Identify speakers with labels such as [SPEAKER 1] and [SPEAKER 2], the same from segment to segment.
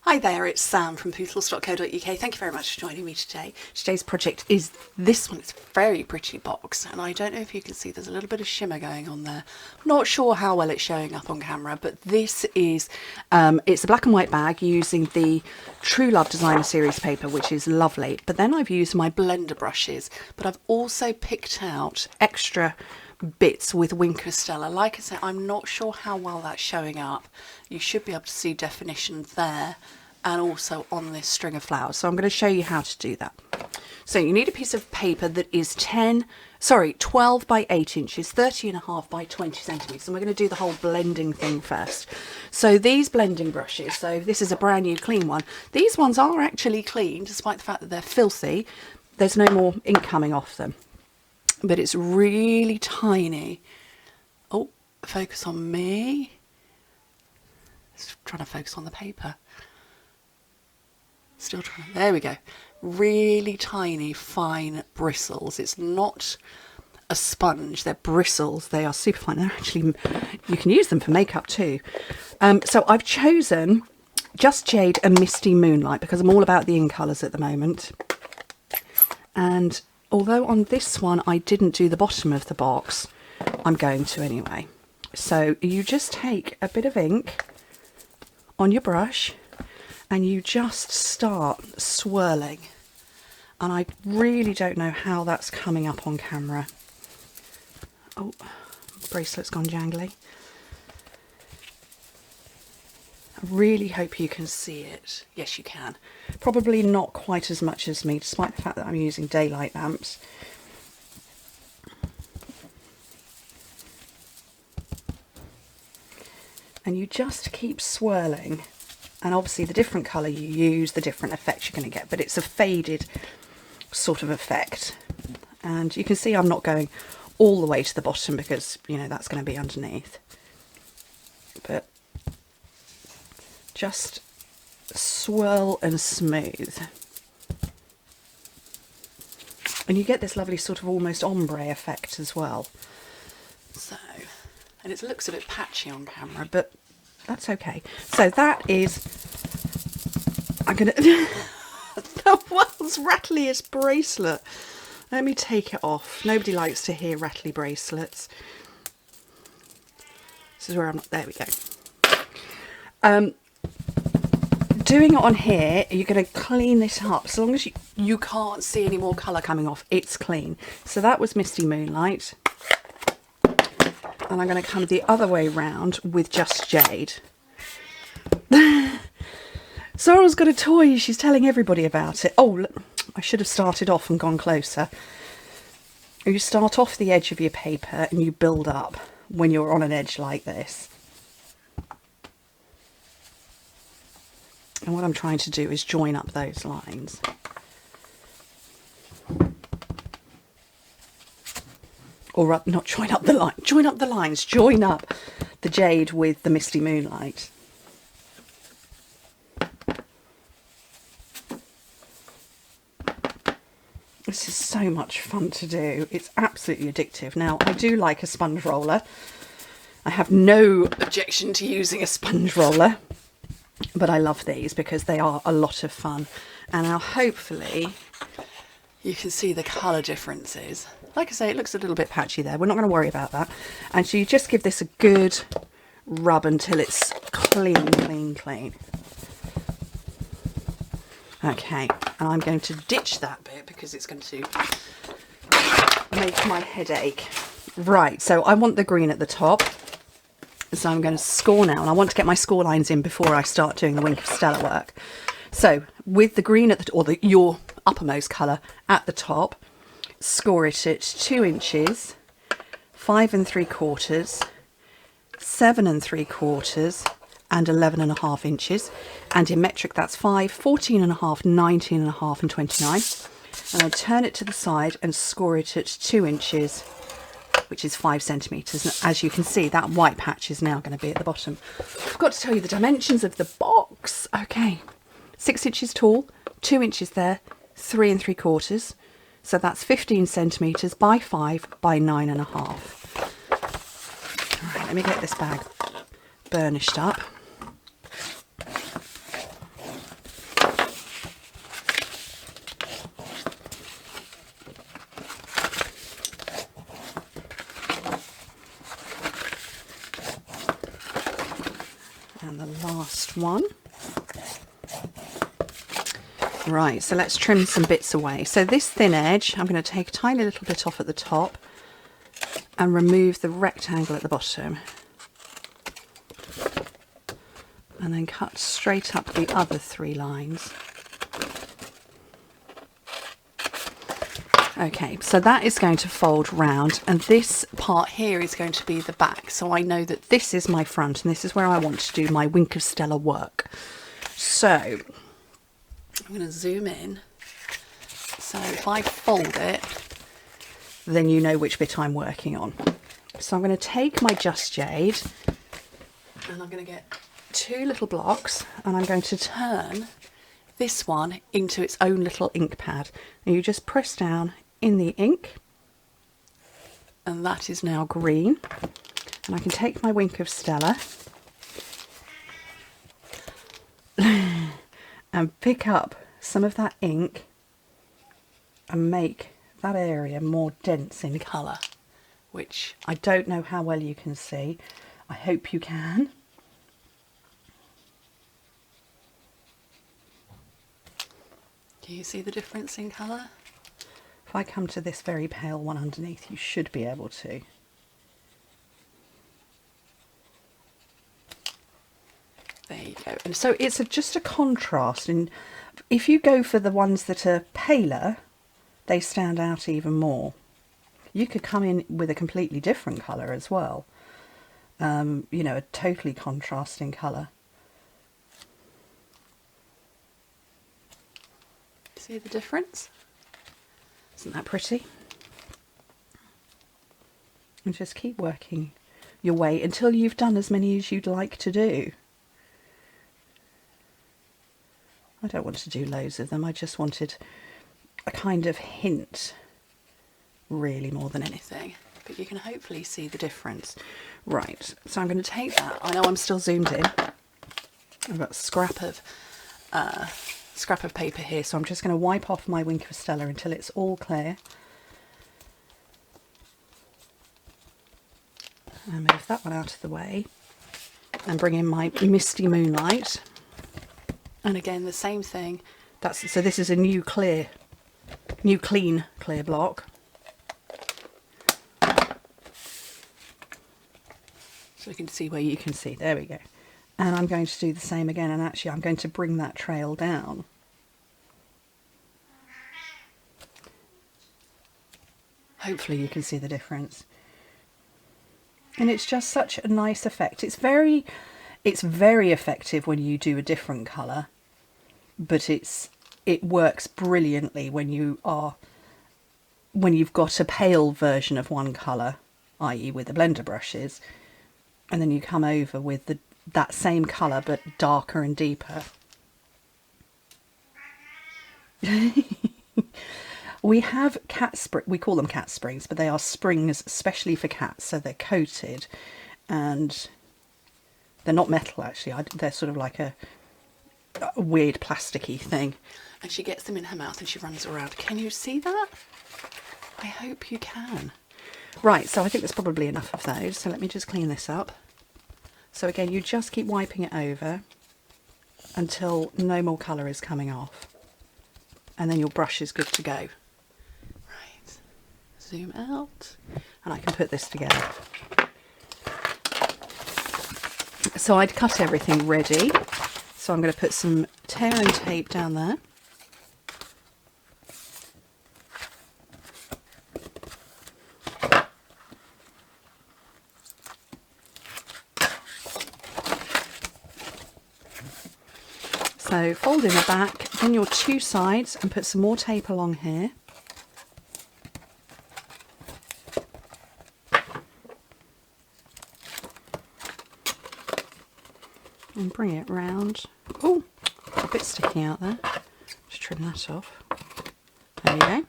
[SPEAKER 1] Hi there, it's Sam from Pootles.co.uk. Thank you very much for joining me today. Today's project is this one. It's a very pretty box, and I don't know if you can see there's a little bit of shimmer going on there. I'm not sure how well it's showing up on camera, but this is, it's a black and white bag using the True Love Designer Series paper, which is lovely. But then I've used my blender brushes, but I've also picked out extra bits with Wink of Stella. Like I said, I'm not sure how well that's showing up. You should be able to see definition there and also on this string of flowers. So I'm going to show you how to do that. So you need a piece of paper that is 12 by 8 inches, 30.5 by 20 centimetres. And we're going to do the whole blending thing first. So these blending brushes, so this is a brand new clean one. These ones are actually clean, despite the fact that they're filthy. There's no more ink coming off them. But it's really tiny. Oh, focus on me. It's trying to focus on the paper. Still trying. There we go. Really tiny, fine bristles. It's not a sponge. They're bristles. They are super fine. They're actually, you can use them for makeup too. So I've chosen Just Jade and Misty Moonlight because I'm all about the in colours at the moment. And although on this one I didn't do the bottom of the box, I'm going to anyway. So you just take a bit of ink on your brush and you just start swirling. And I really don't know how that's coming up on camera. Oh, bracelet's gone jangly. I really hope you can see it. Yes, you can. Probably not quite as much as me, despite the fact that I'm using daylight lamps. And you just keep swirling. And obviously the different colour you use, the different effect you're going to get. But it's a faded sort of effect. And you can see I'm not going all the way to the bottom because, you know, that's going to be underneath. But just swirl and smooth. And you get this lovely sort of almost ombre effect as well. So, and it looks a bit patchy on camera, but that's okay. So that is, I'm going to, the world's rattliest bracelet. Let me take it off. Nobody likes to hear rattly bracelets. This is where I'm not, there we go. Doing it on here, you're going to clean this up. So long as you can't see any more colour coming off, it's clean. So that was Misty Moonlight. And I'm going to come the other way round with Just Jade. Sorrel's got a toy. She's telling everybody about it. Oh, look, I should have started off and gone closer. You start off the edge of your paper and you build up when you're on an edge like this. And what I'm trying to do is join up those lines. Or not join up the line, join up the lines, join up the jade with the Misty Moonlight. This is so much fun to do. It's absolutely addictive. Now, I do like a sponge roller. I have no objection to using a sponge roller. But I love these because they are a lot of fun. And now hopefully you can see the colour differences. Like I say, it looks a little bit patchy there. We're not going to worry about that. And so you just give this a good rub until it's clean, clean, clean. Okay, and I'm going to ditch that bit because it's going to make my head ache. Right, so I want the green at the top. So I'm going to score now, and I want to get my score lines in before I start doing the Wink of Stella work. So with the green at the, or your uppermost colour at the top, score it at 2 inches, 5 3/4, 7 3/4, and 11.5 inches. And in metric, that's 5, 14.5, 19.5, and 29. And I turn it to the side and score it at 2 inches. Which is 5 centimetres. And as you can see, that white patch is now going to be at the bottom. I forgot to tell you the dimensions of the box. Okay, 6 inches tall, 2 inches there, 3 3/4. So that's 15 centimetres by 5 by 9.5. All right, let me get this bag burnished up. last one. Right, so let's trim some bits away. So this thin edge, I'm going to take a tiny little bit off at the top and remove the rectangle at the bottom. And then cut straight up the other 3 lines. Okay, so that is going to fold round, and this part here is going to be the back. So I know that this is my front, and this is where I want to do my Wink of Stella work. So I'm going to zoom in. So if I fold it, then you know which bit I'm working on. So I'm going to take my Just Jade, and I'm going to get 2 little blocks, and I'm going to turn this one into its own little ink pad. And you just press down in the ink, and that is now green. And I can take my Wink of Stella and pick up some of that ink and make that area more dense in colour, which I don't know how well you can see. I hope you can. Do you see the difference in colour? If I come to this very pale one underneath, you should be able to. There you go. And so it's just a contrast, and if you go for the ones that are paler, they stand out even more. You could come in with a completely different colour as well. You know, a totally contrasting colour. See the difference? Isn't that pretty? And just keep working your way until you've done as many as you'd like to do. I don't want to do loads of them. I just wanted a kind of hint, really, more than anything. But you can hopefully see the difference. Right, so I'm going to take that. I know I'm still zoomed in. I've got a scrap of paper here, so I'm just going to wipe off my Wink of Stella until it's all clear. And move that one out of the way. And bring in my Misty Moonlight. And again, the same thing. So this is a new clean clear block. So we can see where you can see. There we go. And I'm going to do the same again, and actually I'm going to bring that trail down. Hopefully you can see the difference. And it's just such a nice effect. It's very effective when you do a different colour, but it works brilliantly when you've got a pale version of one colour, i.e. with the blender brushes, and then you come over with that same colour but darker and deeper. We have we call them cat springs, but they are springs especially for cats, so they're coated, and they're not metal actually. They're sort of like a weird plasticky thing. And she gets them in her mouth and she runs around. Can you see that? I hope you can. Right, so I think there's probably enough of those, so let me just clean this up. So again, you just keep wiping it over until no more colour is coming off, and then your brush is good to go. Right, zoom out, and I can put this together. So I'd cut everything ready, so I'm going to put some tearing tape down there. So fold in the back, then your 2 sides, and put some more tape along here. And bring it round. Oh, a bit sticky out there. Just trim that off. There you go.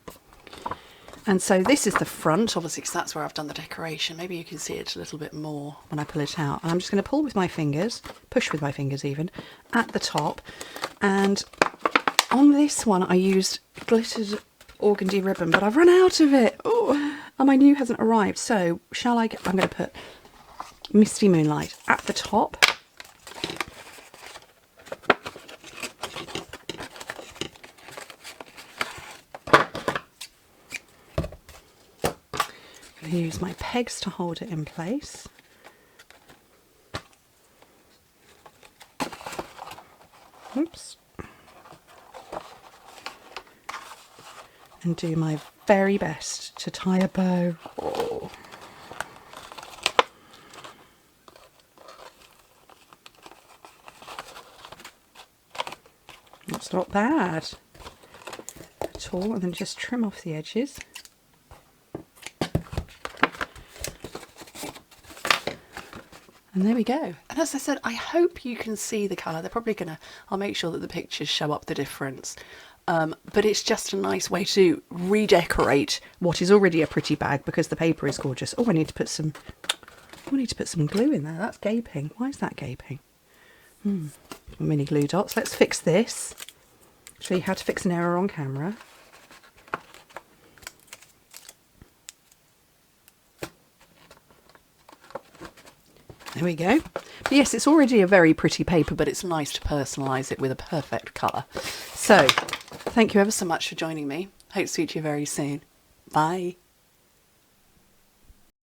[SPEAKER 1] And so this is the front, obviously, because that's where I've done the decoration. Maybe you can see it a little bit more when I pull it out. And I'm just going to pull with my fingers, push with my fingers even, at the top. And on this one I used glittered organdy ribbon, but I've run out of it. Oh, and my new hasn't arrived. So I'm going to put Misty Moonlight at the top. I use my pegs to hold it in place. Oops. And do my very best to tie a bow. Oh. It's not bad at all, and then just trim off the edges. And there we go. And as I said, I hope you can see the colour. They're probably going to, I'll make sure that the pictures show up the difference. But it's just a nice way to redecorate what is already a pretty bag because the paper is gorgeous. Oh, I need to put some glue in there. That's gaping. Why is that gaping? Mini glue dots. Let's fix this. Show you how to fix an error on camera. There we go. But yes, it's already a very pretty paper, but it's nice to personalise it with a perfect colour. So, thank you ever so much for joining me. Hope to see you very soon. Bye.